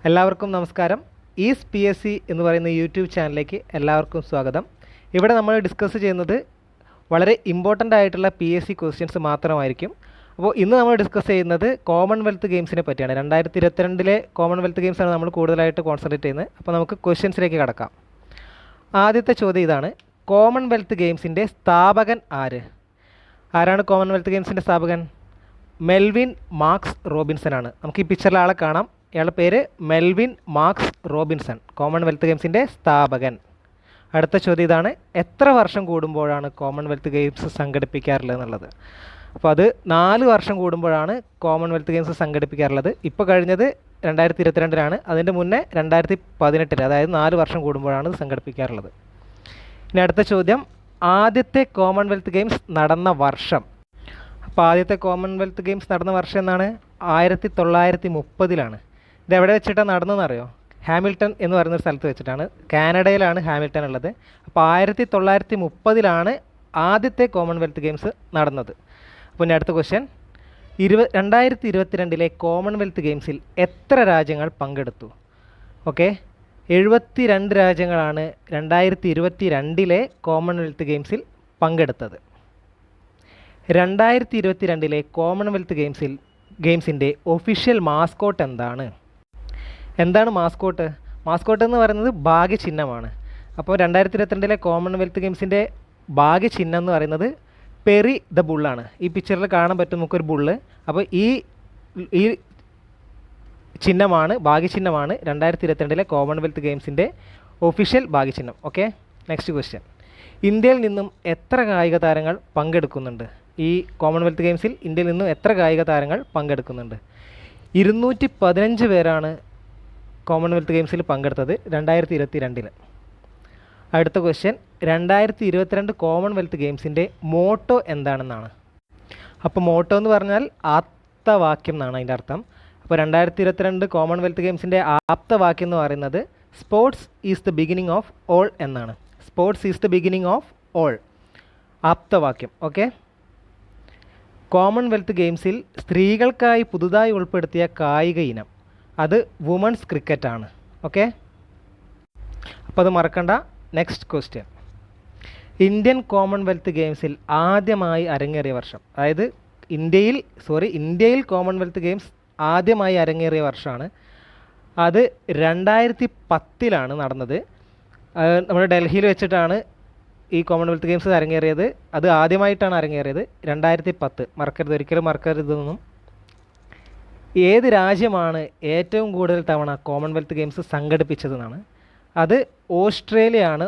എല്ലാവർക്കും നമസ്കാരം. Is PSC എന്ന് പറയുന്ന യൂട്യൂബ് ചാനലിലേക്ക് എല്ലാവർക്കും സ്വാഗതം. ഇവിടെ നമ്മൾ ഡിസ്കസ് ചെയ്യുന്നത് വളരെ ഇമ്പോർട്ടൻ്റ് ആയിട്ടുള്ള PSC ക്വസ്റ്റ്യൻസ് മാത്രമായിരിക്കും. അപ്പോൾ ഇന്ന് നമ്മൾ ഡിസ്കസ് ചെയ്യുന്നത് കോമൺവെൽത്ത് ഗെയിംസിനെ പറ്റിയാണ്. 2022 കോമൺവെൽത്ത് ഗെയിംസാണ് നമ്മൾ കൂടുതലായിട്ട് കോൺസെൻട്രേറ്റ് ചെയ്യുന്നത്. അപ്പോൾ നമുക്ക് ക്വസ്റ്റ്യൻസിലേക്ക് കടക്കാം. ആദ്യത്തെ ചോദ്യം ഇതാണ്: കോമൺവെൽത്ത് ഗെയിംസിൻ്റെ സ്ഥാപകൻ ആരാണ് കോമൺവെൽത്ത് ഗെയിംസിൻ്റെ സ്ഥാപകൻ? മെൽവിൻ മാർക്സ് റോബിൻസൺ ആണ്. നമുക്ക് ഈ പിക്ചറിൽ ആളെ കാണാം. ഇയാളുടെ പേര് മെൽവിൻ മാർക്സ് റോബിൻസൺ, കോമൺവെൽത്ത് ഗെയിംസിൻ്റെ സ്ഥാപകൻ. അടുത്ത ചോദ്യം ഇതാണ്: എത്ര വർഷം കൂടുമ്പോഴാണ് കോമൺവെൽത്ത് ഗെയിംസ് സംഘടിപ്പിക്കാറുള്ളത് എന്നുള്ളത്. അപ്പോൾ അത് 4 വർഷം കൂടുമ്പോഴാണ് കോമൺവെൽത്ത് ഗെയിംസ് സംഘടിപ്പിക്കാറുള്ളത്. ഇപ്പോൾ കഴിഞ്ഞത് 2022 അതിൻ്റെ മുന്നേ 2018, അതായത് 4 വർഷം കൂടുമ്പോഴാണ് ഇത് സംഘടിപ്പിക്കാറുള്ളത്. ഇനി അടുത്ത ചോദ്യം: ആദ്യത്തെ കോമൺവെൽത്ത് ഗെയിംസ് നടന്ന വർഷം. അപ്പോൾ ആദ്യത്തെ കോമൺവെൽത്ത് ഗെയിംസ് നടന്ന വർഷം എന്നാണ്? 1930. ഇത് എവിടെ വെച്ചിട്ടാണ് നടന്നതെന്നറിയോ? ഹാമിൽട്ടൺ എന്ന് പറയുന്നൊരു സ്ഥലത്ത് വെച്ചിട്ടാണ്. കാനഡയിലാണ് ഹാമിൽട്ടൺ ഉള്ളത്. അപ്പോൾ 1930 ആദ്യത്തെ കോമൺവെൽത്ത് ഗെയിംസ് നടന്നത്. അപ്പോൾ ഇനി അടുത്ത ക്വസ്റ്റ്യൻ: 2022 കോമൺവെൽത്ത് ഗെയിംസിൽ എത്ര രാജ്യങ്ങൾ പങ്കെടുത്തു? ഓക്കെ, 72 രാജ്യങ്ങളാണ് 2022 കോമൺവെൽത്ത് ഗെയിംസിൽ പങ്കെടുത്തത്. 2022 കോമൺവെൽത്ത് ഗെയിംസിൻ്റെ ഒഫീഷ്യൽ മാസ്കോട്ട് എന്താണ് മാസ്കോട്ട്? മാസ്കോട്ട് എന്ന് പറയുന്നത് ഭാഗ്യചിഹ്നമാണ്. അപ്പോൾ 2022 കോമൺവെൽത്ത് ഗെയിംസിൻ്റെ ഭാഗ്യചിഹ്നം എന്ന് പറയുന്നത് പെറി ദ ബുള്ളാണ്. ഈ പിക്ചറിൽ കാണാൻ പറ്റും നമുക്കൊരു ബുള്ള്. അപ്പോൾ ഈ ചിഹ്നമാണ്, ഭാഗ്യചിഹ്നമാണ് 2022 കോമൺവെൽത്ത് ഗെയിംസിൻ്റെ ഒഫീഷ്യൽ ഭാഗ്യചിഹ്നം. ഓക്കെ, നെക്സ്റ്റ് ക്വസ്റ്റ്യൻ: ഇന്ത്യയിൽ നിന്നും എത്ര കായിക താരങ്ങൾ പങ്കെടുക്കുന്നുണ്ട്? ഈ കോമൺവെൽത്ത് ഗെയിംസിൽ ഇന്ത്യയിൽ നിന്നും എത്ര കായിക താരങ്ങൾ പങ്കെടുക്കുന്നുണ്ട്? 215 പേരാണ് കോമൺവെൽത്ത് ഗെയിംസിൽ പങ്കെടുത്തത് 2022. അടുത്ത ക്വസ്റ്റ്യൻ: 2022 കോമൺവെൽത്ത് ഗെയിംസിൻ്റെ മോട്ടോ എന്താണെന്നാണ്? അപ്പോൾ മോട്ടോ എന്ന് പറഞ്ഞാൽ ആപ്തവാക്യം എന്നാണ് അതിൻ്റെ അർത്ഥം. അപ്പോൾ 2022 കോമൺവെൽത്ത് ഗെയിംസിൻ്റെ ആപ്തവാക്യം എന്ന് പറയുന്നത് sports is the beginning of all എന്നാണ്. Sports is the beginning of all, ആപ്തവാക്യം. ഓക്കെ, കോമൺവെൽത്ത് ഗെയിംസിൽ സ്ത്രീകൾക്കായി പുതുതായി ഉൾപ്പെടുത്തിയ കായിക ഇനം അത് വുമൺസ് ക്രിക്കറ്റാണ്. ഓക്കെ, അപ്പോൾ അത് മറക്കണ്ട. നെക്സ്റ്റ് ക്വസ്റ്റ്യൻ: ഇന്ത്യൻ കോമൺവെൽത്ത് ഗെയിംസിൽ ആദ്യമായി അരങ്ങേറിയ വർഷം. അതായത് ഇന്ത്യയിൽ കോമൺവെൽത്ത് ഗെയിംസ് ആദ്യമായി അരങ്ങേറിയ വർഷമാണ്. അത് 2010 നടന്നത്. നമ്മുടെ ഡൽഹിയിൽ വെച്ചിട്ടാണ് ഈ കോമൺവെൽത്ത് ഗെയിംസ് അരങ്ങേറിയത്. അത് ആദ്യമായിട്ടാണ് അരങ്ങേറിയത് 2010. മറക്കരുത്, ഒരിക്കലും മറക്കരുതെന്നും. ഏത് രാജ്യമാണ് ഏറ്റവും കൂടുതൽ തവണ കോമൺവെൽത്ത് ഗെയിംസ് സംഘടിപ്പിച്ചതെന്നാണ്? അത് ഓസ്ട്രേലിയയാണ്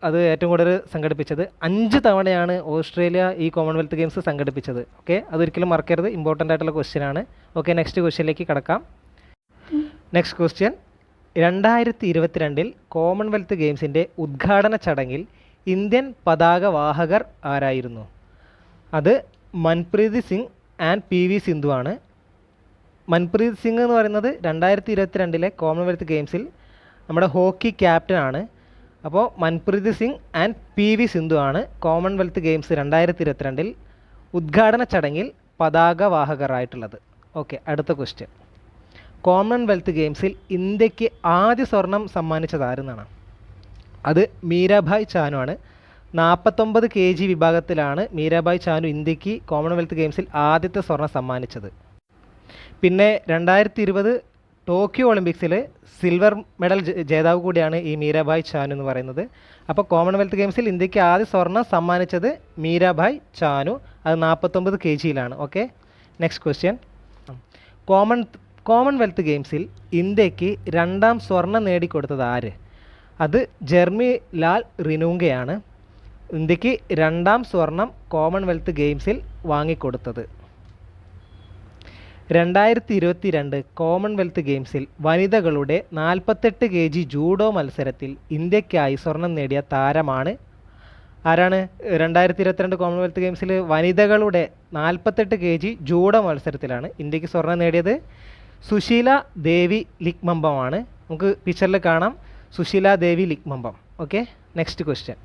അത് ഏറ്റവും കൂടുതൽ സംഘടിപ്പിച്ചത്. 5 തവണയാണ് ഓസ്ട്രേലിയ ഈ കോമൺവെൽത്ത് ഗെയിംസ് സംഘടിപ്പിച്ചത്. ഓക്കെ, അതൊരിക്കലും മറക്കരുത്, ഇമ്പോർട്ടൻ്റ് ആയിട്ടുള്ള ക്വസ്റ്റ്യൻ ആണ്. ഓക്കെ, നെക്സ്റ്റ് ക്വസ്റ്റ്യനിലേക്ക് കടക്കാം. നെക്സ്റ്റ് ക്വസ്റ്റ്യൻ: 2022 കോമൺവെൽത്ത് ഗെയിംസിൻ്റെ ഉദ്ഘാടന ചടങ്ങിൽ ഇന്ത്യൻ പതാക വാഹകർ ആരായിരുന്നു? അത് മൻപ്രീത് സിംഗ് ആൻഡ് PV സിന്ധു ആണ്. മൻപ്രീത് സിംഗ് എന്ന് പറയുന്നത് 2022 കോമൺവെൽത്ത് ഗെയിംസിൽ നമ്മുടെ ഹോക്കി ക്യാപ്റ്റൻ ആണ്. അപ്പോൾ മൻപ്രീത് സിംഗ് ആൻഡ് PV സിന്ധു ആണ് കോമൺവെൽത്ത് ഗെയിംസ് 2022 ഉദ്ഘാടന ചടങ്ങിൽ പതാക വാഹകരായിട്ടുള്ളത്. ഓക്കെ, അടുത്ത ക്വസ്റ്റ്യൻ: കോമൺവെൽത്ത് ഗെയിംസിൽ ഇന്ത്യക്ക് ആദ്യ സ്വർണം സമ്മാനിച്ചത് ആരെന്നാണ്? അത് മീരാഭായ് ചാനു ആണ്. 49 kg വിഭാഗത്തിലാണ് മീരാഭായ് ചാനു ഇന്ത്യക്ക് കോമൺവെൽത്ത് ഗെയിംസിൽ ആദ്യത്തെ സ്വർണം സമ്മാനിച്ചത്. പിന്നെ 2020 ടോക്കിയോ ഒളിമ്പിക്സിൽ സിൽവർ മെഡൽ ജേതാവ് കൂടിയാണ് ഈ മീരാഭായ് ചാനു എന്ന് പറയുന്നത്. അപ്പോൾ കോമൺവെൽത്ത് ഗെയിംസിൽ ഇന്ത്യക്ക് ആദ്യ സ്വർണം സമ്മാനിച്ചത് മീരാഭായ് ചാനു. അത് 49 kg. Okay, next question: Commonwealth ഗെയിംസിൽ ഇന്ത്യക്ക് 2ാം സ്വർണം നേടിക്കൊടുത്തത് ആര്? അത് ജെർമി ലാൽ റിനൂങ്കയാണ് ഇന്ത്യക്ക് 2ാം സ്വർണം കോമൺവെൽത്ത് ഗെയിംസിൽ വാങ്ങിക്കൊടുത്തത്. 2022 കോമൺവെൽത്ത് ഗെയിംസിൽ വനിതകളുടെ 48 kg ജൂഡോ മത്സരത്തിൽ ഇന്ത്യക്കായി സ്വർണം നേടിയ താരമാണ് ആരാണ്? 2022 കോമൺവെൽത്ത് ഗെയിംസിൽ വനിതകളുടെ 48 kg ജൂഡോ മത്സരത്തിലാണ് ഇന്ത്യക്ക് സ്വർണം നേടിയത്. സുശീല ദേവി ലിക്മമ്പമാണ്. നമുക്ക് പിക്ചറിൽ കാണാം, Sushila Devi Likmabam. Okay, next question: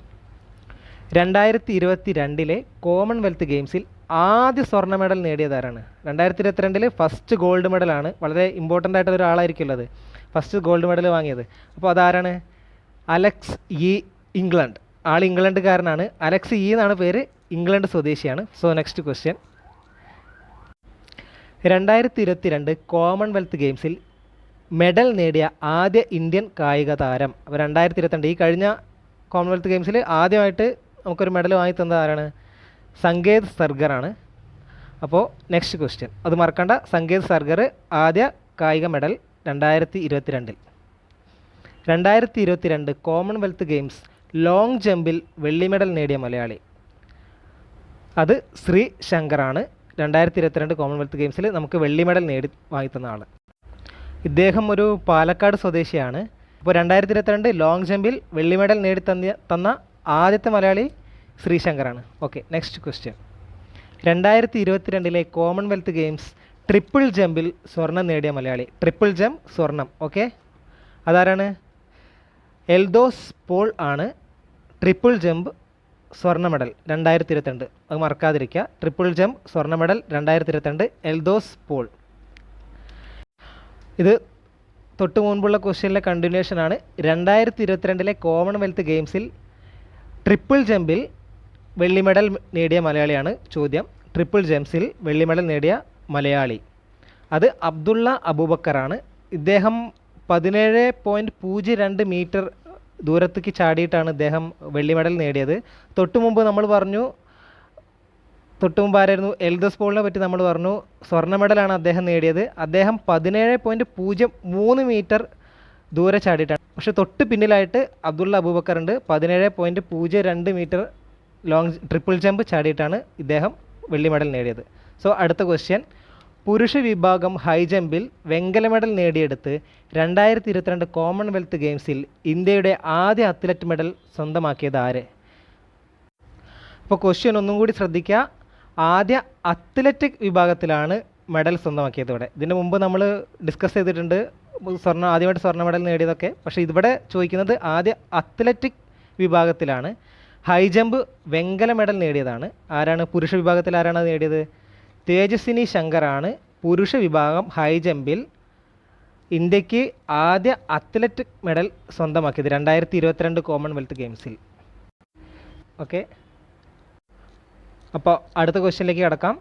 2022 Commonwealth ഗെയിംസിൽ ആദ്യ സ്വർണ്ണ മെഡൽ നേടിയതാരാണ്? 2022 ഫസ്റ്റ് ഗോൾഡ് മെഡലാണ്. വളരെ ഇമ്പോർട്ടൻ്റ് ആയിട്ടുള്ള ഒരാളായിരിക്കുമല്ലോ അത്. ഫസ്റ്റ് ഗോൾഡ് മെഡൽ വാങ്ങിയത്. അപ്പോൾ അതാരാണ്? Alex Yee England. ആൾ ഇംഗ്ലണ്ടുകാരനാണ്. അലക്സ് ഇ എന്നാണ് പേര്. ഇംഗ്ലണ്ട് സ്വദേശിയാണ്. So next question. 2022 കോമൺവെൽത്ത് ഗെയിംസിൽ മെഡൽ നേടിയ ആദ്യ ഇന്ത്യൻ കായിക താരം. അപ്പോൾ 2022 ഈ കഴിഞ്ഞ കോമൺവെൽത്ത് ഗെയിംസിൽ ആദ്യമായിട്ട് നമുക്കൊരു മെഡൽ വാങ്ങി തന്നത് ആരാണ്? സംഗേത് സർഗറാണ്. അപ്പോൾ നെക്സ്റ്റ് ക്വസ്റ്റ്യൻ, അത് മറക്കണ്ട. സംഗേത് സർഗർ ആദ്യ കായിക മെഡൽ 2022. 2022 കോമൺവെൽത്ത് ഗെയിംസ് ലോങ് ജമ്പിൽ വെള്ളി മെഡൽ നേടിയ മലയാളി. അത് ശ്രീ ശങ്കറാണ്. 2022 കോമൺവെൽത്ത് ഗെയിംസിൽ നമുക്ക് വെള്ളി മെഡൽ വാങ്ങിത്തന്ന ആൾ. ഇദ്ദേഹം ഒരു പാലക്കാട് സ്വദേശിയാണ്. അപ്പോൾ 2022 ലോങ് ജമ്പിൽ വെള്ളി മെഡൽ തന്ന ആദ്യത്തെ മലയാളി ശ്രീശങ്കറാണ്. Okay, next question. 2022 Commonwealth Games triple ജമ്പിൽ സ്വർണം നേടിയ മലയാളി. ട്രിപ്പിൾ ജമ്പ് സ്വർണം. ഓക്കെ, അതാരാണ്? എൽദോസ് പോൾ ആണ്. ട്രിപ്പിൾ ജമ്പ് സ്വർണ്ണ മെഡൽ 2022, അത് മറക്കാതിരിക്കുക. ട്രിപ്പിൾ ജമ്പ് സ്വർണ്ണ മെഡൽ 2022 എൽദോസ് പോൾ. ഇത് തൊട്ട് മുൻപുള്ള ക്വസ്റ്റ്യനിലെ കണ്ടിന്യൂഷനാണ്. 2022 കോമൺവെൽത്ത് ഗെയിംസിൽ ട്രിപ്പിൾ ജമ്പിൽ വെള്ളി മെഡൽ നേടിയ മലയാളിയാണ് ചോദ്യം. ട്രിപ്പിൾ ജംപ്സിൽ വെള്ളി മെഡൽ നേടിയ മലയാളി അത് അബ്ദുള്ള അബൂബക്കറാണ്. ഇദ്ദേഹം 17.02 മീറ്റർ ദൂരത്തേക്ക് ചാടിയിട്ടാണ് ഇദ്ദേഹം വെള്ളി മെഡൽ നേടിയത്. തൊട്ട് മുമ്പായിരുന്നു എൽദോസ് പോളിനെ പറ്റി നമ്മൾ പറഞ്ഞു. സ്വർണ്ണ മെഡലാണ് അദ്ദേഹം നേടിയത്. അദ്ദേഹം 17.03 മീറ്റർ ദൂരെ ചാടിയിട്ടാണ്. പക്ഷേ തൊട്ട് പിന്നിലായിട്ട് അബ്ദുള്ള അബൂബക്കർ ഉണ്ട്. 17.02 മീറ്റർ ലോങ് ട്രിപ്പിൾ ജമ്പ് ചാടിയിട്ടാണ് ഇദ്ദേഹം വെള്ളി മെഡൽ നേടിയത്. സോ അടുത്ത ക്വസ്റ്റ്യൻ. പുരുഷ വിഭാഗം ഹൈ ജമ്പിൽ വെങ്കല മെഡൽ നേടിയെടുത്ത് 2022 കോമൺവെൽത്ത് ഗെയിംസിൽ ഇന്ത്യയുടെ ആദ്യ അത്ലറ്റ് മെഡൽ സ്വന്തമാക്കിയത് ആര്? അപ്പോൾ ക്വസ്റ്റ്യൻ ഒന്നും കൂടി ശ്രദ്ധിക്കുക. ആദ്യ അത്ലറ്റിക് വിഭാഗത്തിലാണ് മെഡൽ സ്വന്തമാക്കിയത്. ഇതിന് മുമ്പ് നമ്മൾ ഡിസ്കസ് ചെയ്തിട്ടുണ്ട് ആദ്യമായിട്ട് സ്വർണ്ണ മെഡൽ നേടിയതൊക്കെ. പക്ഷേ ഇവിടെ ചോദിക്കുന്നത് ആദ്യ അത്ലറ്റിക് വിഭാഗത്തിലാണ്. ഹൈ ജമ്പ് വെങ്കല മെഡൽ നേടിയതാണ്. ആരാണ്? പുരുഷ വിഭാഗത്തിൽ ആരാണ് നേടിയത്? തേജസ്വിനി ശങ്കറാണ് പുരുഷ വിഭാഗം ഹൈ ജമ്പിൽ ഇന്ത്യക്ക് ആദ്യ അത്ലറ്റിക് മെഡൽ സ്വന്തമാക്കിയത് 2022 കോമൺവെൽത്ത് ഗെയിംസിൽ. ഓക്കെ, അപ്പോൾ അടുത്ത ക്വസ്റ്റ്യനിലേക്ക് കടക്കാം.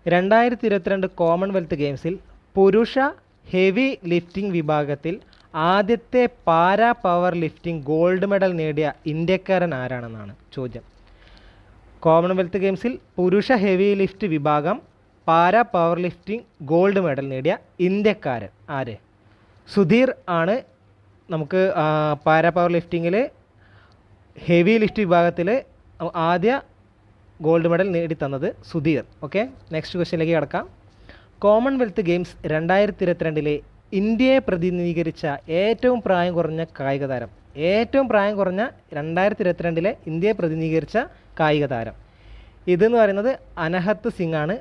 2022 കോമൺവെൽത്ത് ഗെയിംസിൽ പുരുഷ ഹെവി ലിഫ്റ്റിംഗ് വിഭാഗത്തിൽ ആദ്യത്തെ para power lifting gold medal നേടിയ ഇന്ത്യക്കാരൻ ആരാണെന്നാണ് ചോദ്യം. കോമൺവെൽത്ത് ഗെയിംസിൽ പുരുഷ ഹെവി ലിഫ്റ്റ് വിഭാഗം para power lifting gold medal നേടിയ ഇന്ത്യക്കാരൻ ആര്? സുധീർ ആണ് നമുക്ക് പാരാ പവർ ലിഫ്റ്റിങ്ങിൽ ഹെവി ലിഫ്റ്റ് വിഭാഗത്തിൽ ആദ്യ ഗോൾഡ് മെഡൽ നേടിത്തന്നത് സുധീർ. ഓക്കെ, നെക്സ്റ്റ് ക്വസ്റ്റ്യനിലേക്ക് കടക്കാം. കോമൺവെൽത്ത് ഗെയിംസ് 2022 ഇന്ത്യയെ പ്രതിനിധീകരിച്ച ഏറ്റവും പ്രായം കുറഞ്ഞ കായിക താരം. ഏറ്റവും പ്രായം കുറഞ്ഞ 2022 ഇന്ത്യയെ പ്രതിനിധീകരിച്ച കായിക താരം ഇതെന്ന് പറയുന്നത് അനഹത്ത് സിംഗ് ആണ്.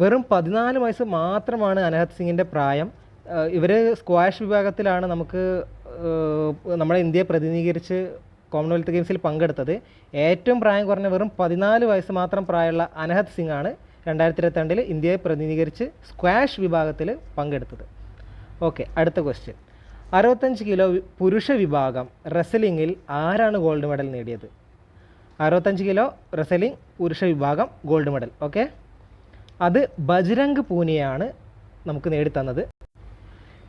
വെറും 14 വയസ്സ് മാത്രമാണ് അനഹത്ത് സിംഗിൻ്റെ പ്രായം. ഇവർ സ്ക്വാഷ് വിഭാഗത്തിലാണ് നമ്മുടെ ഇന്ത്യയെ പ്രതിനിധീകരിച്ച് കോമൺവെൽത്ത് ഗെയിംസിൽ പങ്കെടുത്തത്. ഏറ്റവും പ്രായം കുറഞ്ഞ വെറും 14 വയസ്സ് മാത്രം പ്രായമുള്ള അനഹത്ത് സിംഗ് ആണ് 2022 ഇന്ത്യയെ പ്രതിനിധീകരിച്ച് സ്ക്വാഷ് വിഭാഗത്തിൽ പങ്കെടുത്തത്. ഓക്കെ, അടുത്ത ക്വസ്റ്റ്യൻ. 65 കിലോ പുരുഷ വിഭാഗം റെസ്ലിംഗിൽ ആരാണ് ഗോൾഡ് മെഡൽ നേടിയത്? 65 കിലോ റെസ്ലിംഗ് പുരുഷ വിഭാഗം ഗോൾഡ് മെഡൽ. ഓക്കെ, അത് ബജ്രംഗ് പൂനിയയാണ് നമുക്ക് നേടിത്തന്നത്.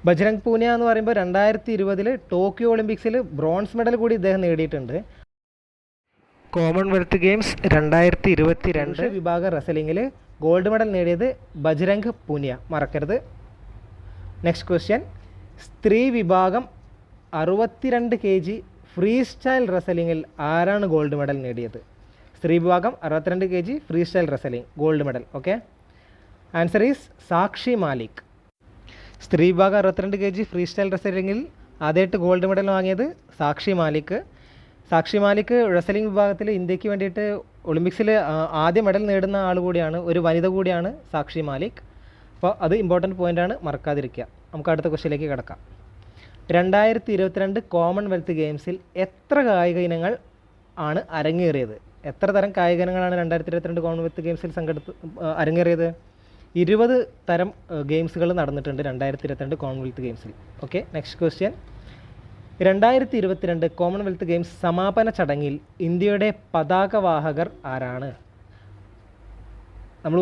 ബജ്രംഗ് പൂനിയ എന്ന് പറയുമ്പോൾ 2020 ടോക്കിയോ ഒളിമ്പിക്സിൽ ബ്രോൺസ് മെഡൽ കൂടി ഇദ്ദേഹം നേടിയിട്ടുണ്ട്. കോമൺവെൽത്ത് ഗെയിംസ് 2022 വിഭാഗം റെസ്ലിംഗിൽ ഗോൾഡ് മെഡൽ നേടിയത് ബജ്രംഗ് പൂനിയ, മറക്കരുത്. Next question. സ്ത്രീ വിഭാഗം 62 kg ഫ്രീ സ്റ്റൈൽ റെസ്ലിംഗിൽ ആരാണ് ഗോൾഡ് മെഡൽ നേടിയത്? സ്ത്രീ വിഭാഗം 62 kg free style wrestling gold medal. Okay, answer is സാക്ഷി മാലിക്. സ്ത്രീ വിഭാഗം 62 kg ഫ്രീ സ്റ്റൈൽ റെസ്ലിംഗിൽ ആദ്യമായിട്ട് ഗോൾഡ് മെഡൽ വാങ്ങിയത് സാക്ഷി മാലിക്. സാക്ഷി മാലിക് റെസ്ലിംഗ് വിഭാഗത്തിൽ ഇന്ത്യക്ക് വേണ്ടിയിട്ട് ഒളിമ്പിക്സിൽ ആദ്യ മെഡൽ നേടുന്ന ആൾ കൂടിയാണ്, ഒരു വനിത കൂടിയാണ് സാക്ഷി മാലിക്. അപ്പോൾ അത് ഇമ്പോർട്ടൻറ്റ് പോയിൻ്റാണ്, മറക്കാതിരിക്കുക. നമുക്ക് അടുത്ത ക്വസ്റ്റ്യനിലേക്ക് കിടക്കാം. 2022 കോമൺവെൽത്ത് ഗെയിംസിൽ എത്ര കായിക ഇനങ്ങൾ ആണ് അരങ്ങേറിയത്? എത്ര തരം കായിക ഇനങ്ങളാണ് 2022 കോമൺവെൽത്ത് ഗെയിംസിൽ അരങ്ങേറിയത്? 20 തരം ഗെയിംസുകൾ നടന്നിട്ടുണ്ട് 2022 കോമൺവെൽത്ത് ഗെയിംസിൽ. Okay, next question. 2022 Commonwealth games സമാപന ചടങ്ങിൽ ഇന്ത്യയുടെ പതാകവാഹകർ ആരാണ്? നമ്മൾ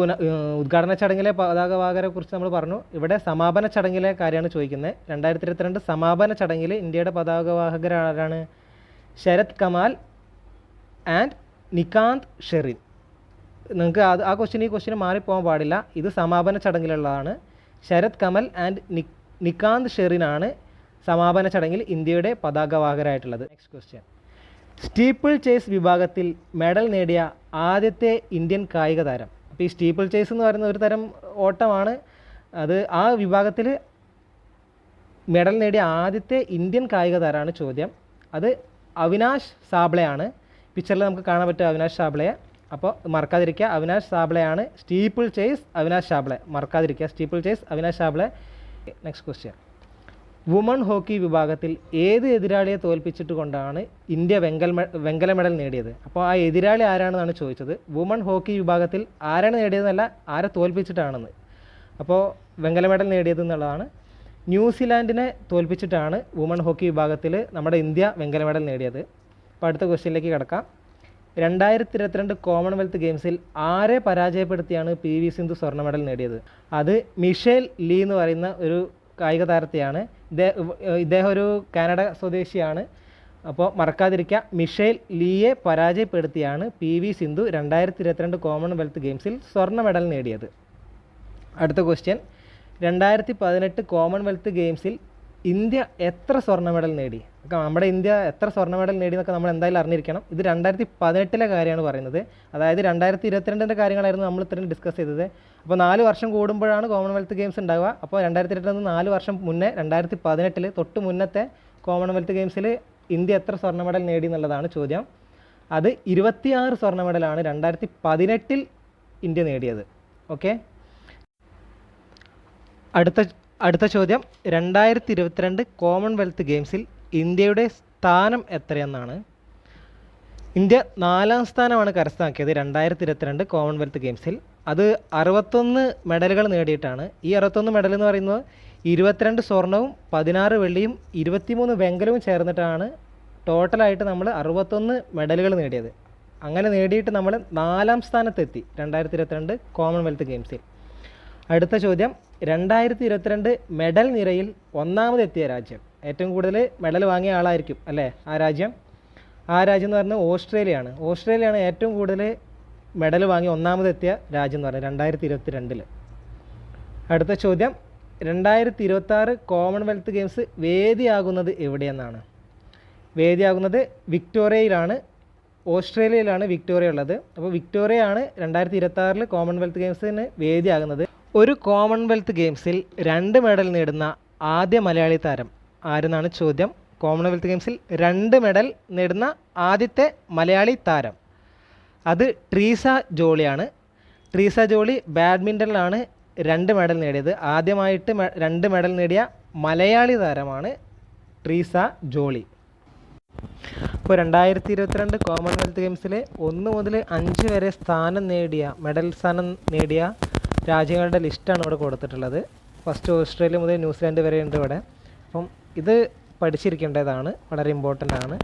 ഉദ്ഘാടന ചടങ്ങിലെ പതാകവാഹകരെ കുറിച്ച് നമ്മൾ പറഞ്ഞു. ഇവിടെ സമാപന ചടങ്ങിലെ കാര്യമാണ് ചോദിക്കുന്നത്. 2022 സമാപന ചടങ്ങിൽ ഇന്ത്യയുടെ പതാകവാഹകർ ആരാണ്? ശരത് കമാൽ ആൻഡ് നികാന്ത് ഷെറിൻ. നിങ്ങൾക്ക് ആ ക്വസ്റ്റ്യന് മാറിപ്പോകാൻ പാടില്ല. ഇത് സമാപന ചടങ്ങിലുള്ളതാണ്. ശരത് കമൽ ആൻഡ് നികാന്ത് ഷെറിനാണ് സമാപന ചടങ്ങിൽ ഇന്ത്യയുടെ പതാകവാഹകരായിട്ടുള്ളത്. Next question. സ്റ്റീപ്പിൾ ചേസ് വിഭാഗത്തിൽ മെഡൽ നേടിയ ആദ്യത്തെ ഇന്ത്യൻ കായിക താരം. അപ്പോൾ ഈ സ്റ്റീപ്പിൾ ചേസ് എന്ന് പറയുന്ന ഒരു തരം ഓട്ടമാണ്. അത് ആ വിഭാഗത്തിൽ മെഡൽ നേടിയ ആദ്യത്തെ ഇന്ത്യൻ കായിക താരമാണ് ചോദ്യം. അത് അവിനാഷ് സാബ്ളെയാണ്. പിക്ചറിൽ നമുക്ക് കാണാൻ പറ്റും അവിനാഷ് സാബ്ളയെ. അപ്പോൾ മറക്കാതിരിക്കുക, അവിനാഷ് സാബ്ളെയാണ്. സ്റ്റീപ്പിൾ ചേസ് അവിനാഷ് സാബ്ളെ, മറക്കാതിരിക്കുക. Steeple chase Avinash Sable. Next question. Woman hockey വിഭാഗത്തിൽ ഏത് എതിരാളിയെ തോൽപ്പിച്ചിട്ട് കൊണ്ടാണ് ഇന്ത്യ വെങ്കല മെഡൽ നേടിയത്? അപ്പോൾ ആ എതിരാളി ആരാണെന്നാണ് ചോദിച്ചത്. വുമൺ ഹോക്കി വിഭാഗത്തിൽ ആരാണ് നേടിയതെന്നല്ല, ആരെ തോൽപ്പിച്ചിട്ടാണെന്ന്. അപ്പോൾ വെങ്കല മെഡൽ നേടിയത് എന്നുള്ളതാണ്. ന്യൂസിലാൻഡിനെ തോൽപ്പിച്ചിട്ടാണ് വുമൺ ഹോക്കി വിഭാഗത്തിൽ നമ്മുടെ ഇന്ത്യ വെങ്കല മെഡൽ നേടിയത്. അപ്പോൾ അടുത്ത ക്വസ്റ്റ്യനിലേക്ക് കിടക്കാം. 2022 കോമൺവെൽത്ത് ഗെയിംസിൽ ആരെ പരാജയപ്പെടുത്തിയാണ് PV സിന്ധു സ്വർണ്ണ മെഡൽ നേടിയത്? അത് മിഷേൽ ലീ എന്ന് പറയുന്ന ഒരു കായിക താരത്തെയാണ്. ഇദ്ദേഹം ഒരു കാനഡ സ്വദേശിയാണ്. അപ്പോൾ മറക്കാതിരിക്കുക, മിഷേൽ ലീയെ പരാജയപ്പെടുത്തിയാണ് PV സിന്ധു 2022 കോമൺവെൽത്ത് ഗെയിംസിൽ സ്വർണ്ണ മെഡൽ നേടിയത്. അടുത്ത ക്വസ്റ്റ്യൻ. 2018 കോമൺവെൽത്ത് ഗെയിംസിൽ ഇന്ത്യ എത്ര സ്വർണ്ണ മെഡൽ നേടി? നമ്മുടെ ഇന്ത്യ എത്ര സ്വർണ്ണ മെഡൽ നേടി എന്നൊക്കെ നമ്മൾ എന്തായാലും അറിഞ്ഞിരിക്കണം. ഇത് 2018 കാര്യമാണ് പറയുന്നത്. അതായത് 2022 കാര്യങ്ങളായിരുന്നു നമ്മൾ ഇത്രയും ഡിസ്കസ് ചെയ്തത്. അപ്പോൾ 4 വർഷം കൂടുമ്പോഴാണ് കോമൺവെൽത്ത് ഗെയിംസ് ഉണ്ടാവുക. അപ്പോൾ 2022 4 വർഷം മുന്നേ 2018 തൊട്ട് മുന്നത്തെ കോമൺവെൽത്ത് ഗെയിംസിൽ ഇന്ത്യ എത്ര സ്വർണ്ണ മെഡൽ നേടി എന്നുള്ളതാണ് ചോദ്യം. അത് 26 സ്വർണ്ണ മെഡലാണ് 2018 ഇന്ത്യ നേടിയത്. ഓക്കെ, അടുത്ത ചോദ്യം. 2022 കോമൺവെൽത്ത് ഗെയിംസിൽ ഇന്ത്യയുടെ സ്ഥാനം എത്രയെന്നാണ്? ഇന്ത്യ 4ാം സ്ഥാനമാണ് കരസ്ഥമാക്കിയത് 2022 കോമൺവെൽത്ത് ഗെയിംസിൽ. അത് 61 മെഡലുകൾ നേടിയിട്ടാണ്. ഈ 61 മെഡൽ എന്ന് പറയുന്നത് 22 സ്വർണവും 16 വെള്ളിയും 23 വെങ്കലവും ചേർന്നിട്ടാണ് ടോട്ടലായിട്ട് നമ്മൾ 61 മെഡലുകൾ നേടിയത്. അങ്ങനെ നേടിയിട്ട് നമ്മൾ 4ാം സ്ഥാനത്തെത്തി 2022 കോമൺവെൽത്ത് ഗെയിംസിൽ. അടുത്ത ചോദ്യം. 2022 മെഡൽ നിരയിൽ ഒന്നാമതെത്തിയ രാജ്യം. ഏറ്റവും കൂടുതൽ മെഡൽ വാങ്ങിയ ആളായിരിക്കും അല്ലേ ആ രാജ്യം എന്ന് പറയുന്നത് ഓസ്ട്രേലിയയാണ്. ഓസ്ട്രേലിയയാണ് ഏറ്റവും കൂടുതൽ മെഡൽ വാങ്ങി ഒന്നാമതെത്തിയ രാജ്യം എന്ന് പറയുന്നത് 2022. അടുത്ത ചോദ്യം. 2026 കോമൺവെൽത്ത് ഗെയിംസ് വേദിയാകുന്നത് എവിടെയെന്നാണ്? വേദിയാകുന്നത് വിക്ടോറിയയിലാണ്. ഓസ്ട്രേലിയയിലാണ് വിക്ടോറിയ ഉള്ളത്. അപ്പോൾ വിക്ടോറിയയാണ് 2026 കോമൺവെൽത്ത് ഗെയിംസിന് വേദിയാകുന്നത്. ഒരു കോമൺവെൽത്ത് ഗെയിംസിൽ 2 മെഡൽ നേടുന്ന ആദ്യ മലയാളി താരം ആരെന്നാണ് ചോദ്യം. കോമൺവെൽത്ത് ഗെയിംസിൽ 2 മെഡൽ നേടുന്ന ആദ്യത്തെ മലയാളി താരം അത് ട്രീസ ജോളിയാണ്. ട്രീസ ജോളി ബാഡ്മിൻ്റണിലാണ് 2 മെഡൽ നേടിയത്. ആദ്യമായിട്ട് 2 മെഡൽ നേടിയ മലയാളി താരമാണ് ട്രീസ ജോളി. ഇപ്പോൾ 2022 കോമൺവെൽത്ത് ഗെയിംസിൽ 1 മുതൽ 5 വരെ മെഡൽ സ്ഥാനം നേടിയ രാജ്യങ്ങളുടെ ലിസ്റ്റാണ് ഇവിടെ കൊടുത്തിട്ടുള്ളത്. ഫസ്റ്റ് ഓസ്ട്രേലിയ മുതൽ ന്യൂസിലാൻഡ് വരെ ഉണ്ട് ഇവിടെ. അപ്പം ഇത് പഠിച്ചിരിക്കേണ്ടതാണ്, വളരെ ഇമ്പോർട്ടൻ്റ് ആണ്.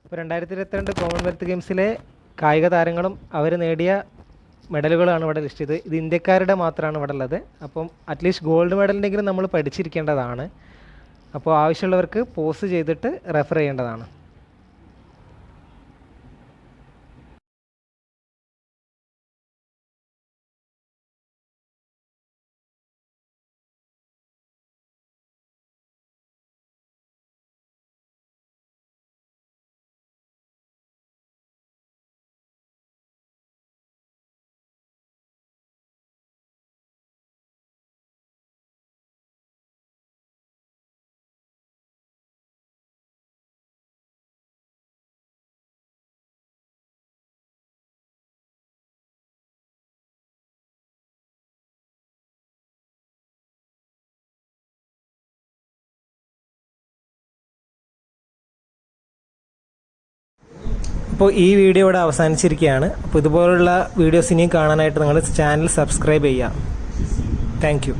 ഇപ്പോൾ 2022 കോമൺവെൽത്ത് ഗെയിംസിലെ കായിക താരങ്ങളും അവർ നേടിയ മെഡലുകളാണ് ഇവിടെ ലിസ്റ്റ് ചെയ്ത്. ഇത് ഇന്ത്യക്കാരുടെ മാത്രമാണ് ഇവിടെ ഉള്ളത്. അപ്പം അറ്റ്ലീസ്റ്റ് ഗോൾഡ് മെഡലിൻ്റെങ്കിലും നമ്മൾ പഠിച്ചിരിക്കേണ്ടതാണ്. അപ്പോൾ ആവശ്യമുള്ളവർക്ക് പോസ് ചെയ്തിട്ട് റെഫർ ചെയ്യേണ്ടതാണ്. അപ്പോൾ ഈ വീഡിയോ ഇവിടെ അവസാനിച്ചിരിക്കുകയാണ്. അപ്പോൾ ഇതുപോലുള്ള വീഡിയോസ് ഇനിയും കാണാനായിട്ട് നിങ്ങൾ ചാനൽ സബ്സ്ക്രൈബ് ചെയ്യുക. Thank you.